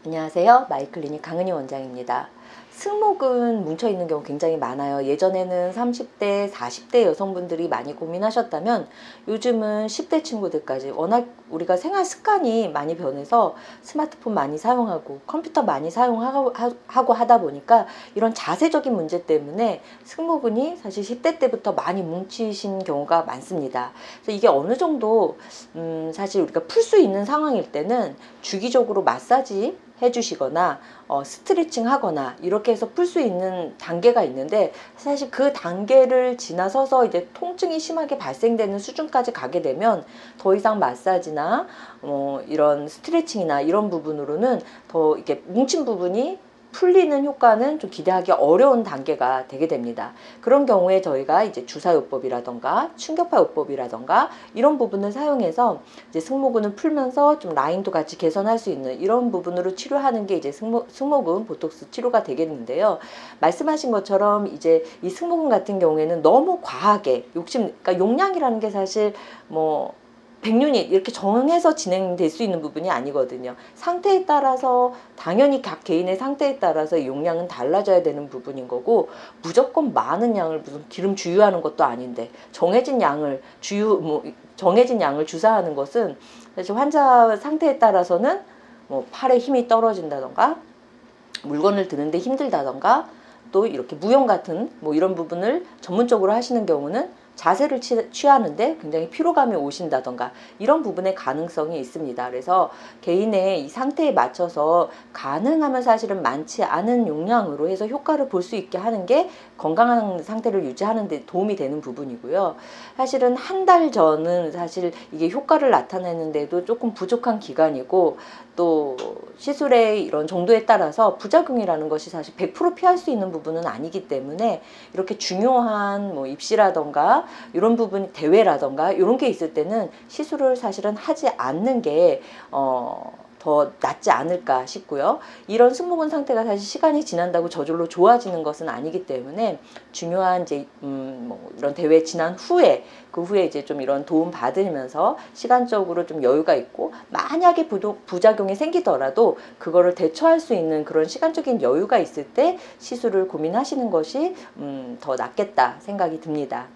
안녕하세요. 마이클리닉 강은희 원장입니다. 승모근 뭉쳐있는 경우 굉장히 많아요. 예전에는 30대, 40대 여성분들이 많이 고민하셨다면 요즘은 10대 친구들까지 워낙 우리가 생활 습관이 많이 변해서 스마트폰 많이 사용하고 컴퓨터 많이 사용하고 하다 보니까 이런 자세적인 문제 때문에 승모근이 사실 10대 때부터 많이 뭉치신 경우가 많습니다. 그래서 이게 어느 정도 사실 우리가 풀 수 있는 상황일 때는 주기적으로 마사지 해주시거나 스트레칭 하거나 이렇게 해서 풀 수 있는 단계가 있는데, 사실 그 단계를 지나서서 이제 통증이 심하게 발생되는 수준까지 가게 되면 더 이상 마사지나 이런 스트레칭이나 이런 부분으로는 더 이렇게 뭉친 부분이 풀리는 효과는 좀 기대하기 어려운 단계가 되게 됩니다. 그런 경우에 저희가 이제 주사요법이라던가 충격파요법이라던가 이런 부분을 사용해서 이제 승모근을 풀면서 좀 라인도 같이 개선할 수 있는 이런 부분으로 치료하는 게 이제 승모근 보톡스 치료가 되겠는데요. 말씀하신 것처럼 이제 이 승모근 같은 경우에는 너무 과하게 그러니까 용량이라는 게 사실 뭐 100유닛 이렇게 정해서 진행될 수 있는 부분이 아니거든요. 상태에 따라서 당연히 각 개인의 상태에 따라서 용량은 달라져야 되는 부분인 거고, 무조건 많은 양을 무슨 기름 주유하는 것도 아닌데 정해진 양을 정해진 양을 주사하는 것은 사실 환자 상태에 따라서는 뭐 팔에 힘이 떨어진다던가 물건을 드는데 힘들다던가 또 이렇게 무용 같은 뭐 이런 부분을 전문적으로 하시는 경우는 자세를 취하는데 굉장히 피로감이 오신다던가 이런 부분의 가능성이 있습니다. 그래서 개인의 이 상태에 맞춰서 가능하면 사실은 많지 않은 용량으로 해서 효과를 볼 수 있게 하는 게 건강한 상태를 유지하는 데 도움이 되는 부분이고요. 사실은 한 달 전은 사실 이게 효과를 나타내는데도 조금 부족한 기간이고, 또 시술의 이런 정도에 따라서 부작용이라는 것이 사실 100% 피할 수 있는 부분은 아니기 때문에 이렇게 중요한 뭐 입시라던가 이런 부분, 대회라던가 이런 게 있을 때는 시술을 사실은 하지 않는 게 더 낫지 않을까 싶고요. 이런 승모근 상태가 사실 시간이 지난다고 저절로 좋아지는 것은 아니기 때문에 중요한 이제 뭐 이런 대회 지난 후에 그 후에 이제 좀 이런 도움 받으면서 시간적으로 좀 여유가 있고, 만약에 부작용이 생기더라도 그거를 대처할 수 있는 그런 시간적인 여유가 있을 때 시술을 고민하시는 것이 더 낫겠다 생각이 듭니다.